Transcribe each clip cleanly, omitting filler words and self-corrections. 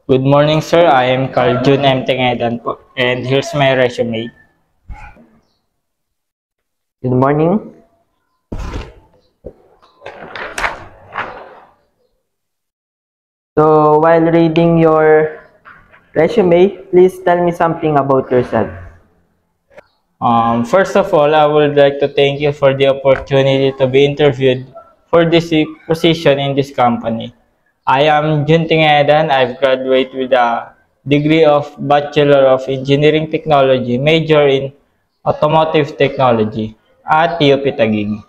Good morning, sir. I am Carl Jun M. Tengedan po, and here's my resume. Good morning. So, while reading your resume, please tell me something about yourself. First of all, I would like to thank you for the opportunity to be interviewed for this position in this company. I am Jun Tengedan. I've graduated with a degree of Bachelor of Engineering Technology, major in Automotive Technology at TUP Taguig,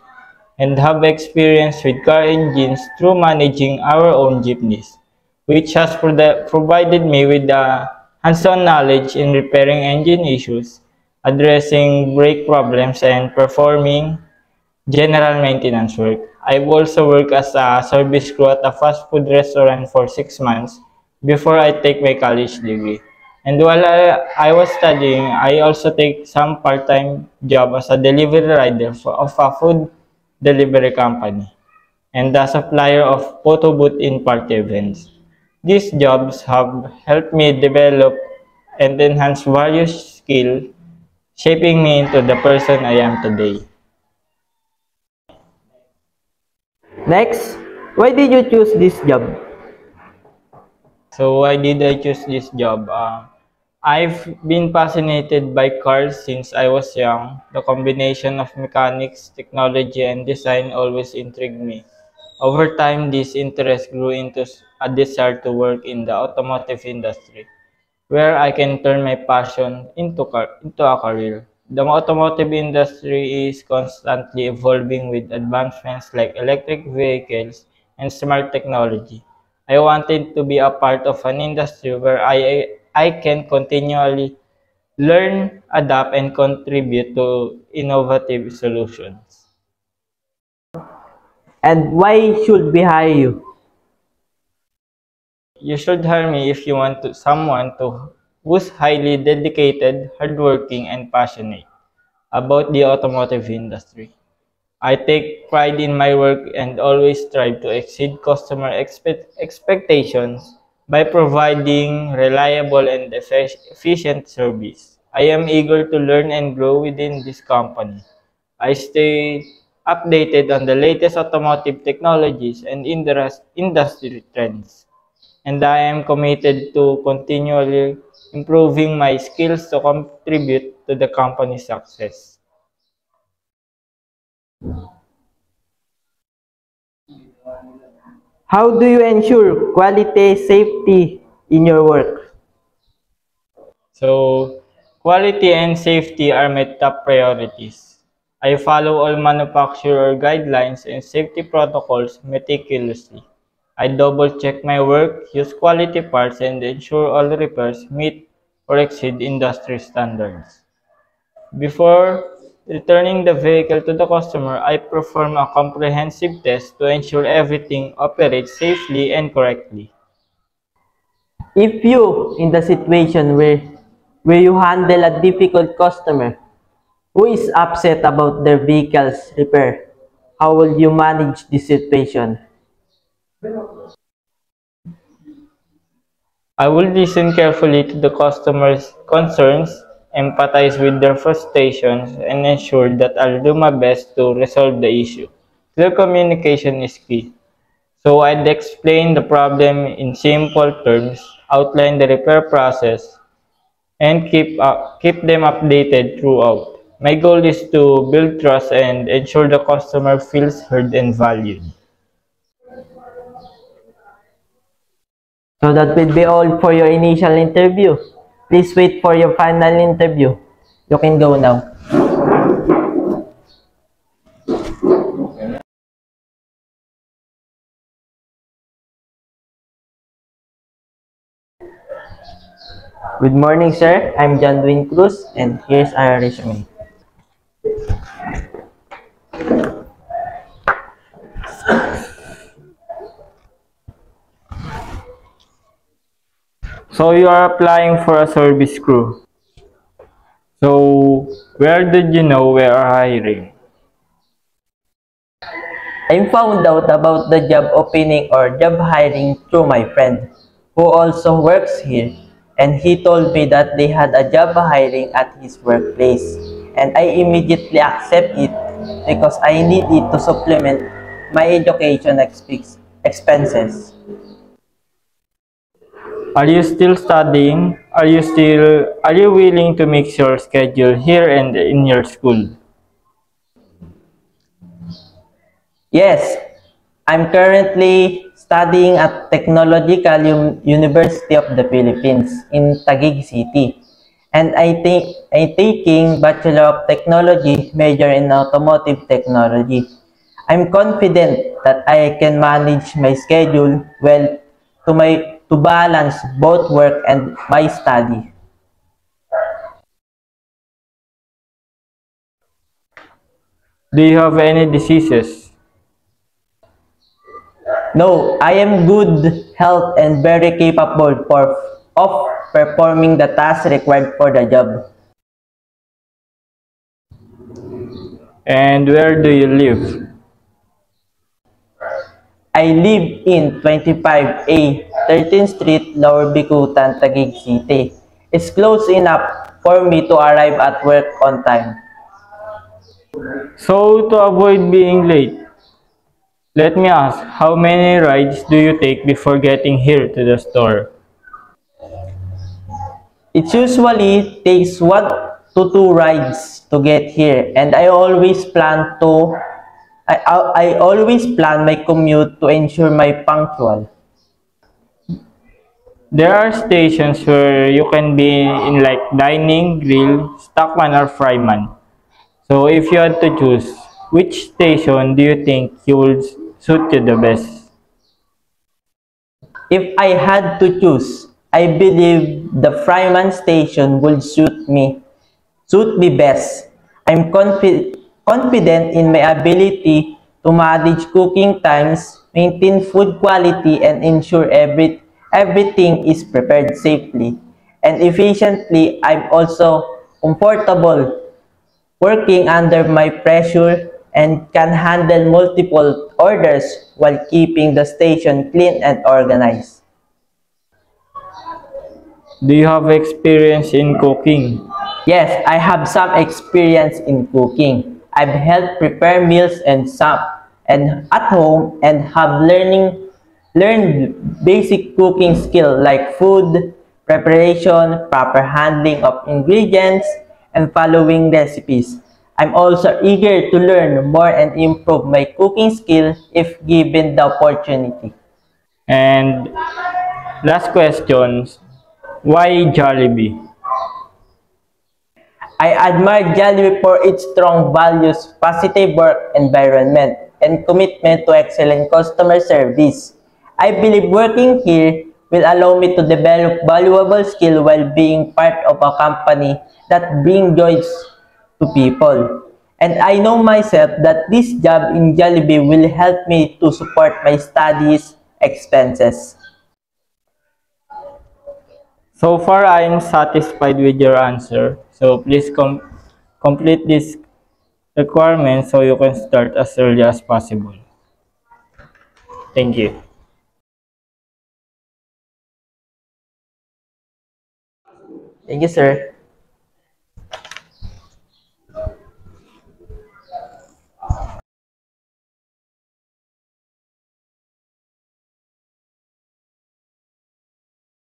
and have experience with car engines through managing our own jeepneys, which has provided me with the hands-on knowledge in repairing engine issues, addressing brake problems, and performing general maintenance work. I've also worked as a service crew at a fast food restaurant for 6 months before I take my college degree. And while I was studying, I also take some part-time job as a delivery rider of a food delivery company and the supplier of photo booth in party events. These jobs have helped me develop and enhance various skills, shaping me into the person I am today. Next, why did you choose this job? So why did I choose this job? I've been fascinated by cars since I was young. The combination of mechanics, technology, and design always intrigued me. Over time, this interest grew into a desire to work in the automotive industry, where I can turn my passion into a career. The automotive industry is constantly evolving with advancements like electric vehicles and smart technology. I wanted to be a part of an industry where I can continually learn, adapt, and contribute to innovative solutions. And why should we hire you? You should hire me if you want someone who's highly dedicated, hardworking, and passionate about the automotive industry. I take pride in my work and always strive to exceed customer expectations by providing reliable and efficient service. I am eager to learn and grow within this company. I stay updated on the latest automotive technologies and industry trends, and I am committed to continually improving my skills to contribute to the company's success. How do you ensure quality safety in your work? So, quality and safety are my top priorities. I follow all manufacturer guidelines and safety protocols meticulously. I double check my work, use quality parts, and ensure all repairs meet or exceed industry standards. Before returning the vehicle to the customer, I perform a comprehensive test to ensure everything operates safely and correctly. If you in the situation where you handle a difficult customer who is upset about their vehicle's repair, how will you manage this situation? I will listen carefully to the customer's concerns, empathize with their frustrations, and ensure that I'll do my best to resolve the issue. Clear communication is key. So I'd explain the problem in simple terms, outline the repair process, and keep them updated throughout. My goal is to build trust and ensure the customer feels heard and valued. So that will be all for your initial interview. Please wait for your final interview. You can go now. Good morning, sir. I'm John Dwayne Cruz, and here's our resume. So you are applying for a service crew. So where did you know we are hiring? I found out about the job opening or job hiring through my friend. who also works here, and he told me that they had a job hiring at his workplace. And I immediately accept it because I need it to supplement my education expenses. Are you still studying? Are you willing to mix your schedule here and in your school? Yes, I'm currently studying at Technological University of the Philippines in Taguig City. And I'm taking Bachelor of Technology major in Automotive Technology. I'm confident that I can manage my schedule well to balance both work and my study. Do you have any diseases? No, I am good health and very capable of performing the tasks required for the job. And where do you live? I live in 25A, 13th Street, Lower Bicutan, Taguig City. It's close enough for me to arrive at work on time. So, to avoid being late, let me ask, how many rides do you take before getting here to the store? It usually takes 1 to 2 rides to get here, and I always plan my commute to ensure my punctual. There are stations where you can be in like dining, grill, stockman, or fryman. So, if you had to choose, which station do you think you would suit you the best? If I had to choose, I believe the Fryman station would suit me best. I'm confident in my ability to manage cooking times, maintain food quality, and ensure everything is prepared safely and efficiently. I'm also comfortable working under my pressure and can handle multiple orders while keeping the station clean and organized. Do you have experience in cooking? Yes, I have some experience in cooking. I've helped prepare meals and at home and have learned basic cooking skill like food preparation, proper handling of ingredients, and following recipes. I'm also eager to learn more and improve my cooking skill if given the opportunity. And last questions, why Jollibee? I admire Jollibee for its strong values, positive work environment, and commitment to excellent customer service. I believe working here will allow me to develop valuable skills while being part of a company that brings joy to people. And I know myself that this job in Jollibee will help me to support my studies expenses. So far, I am satisfied with your answer. So please complete this requirement so you can start as early as possible. Thank you. Thank you, sir.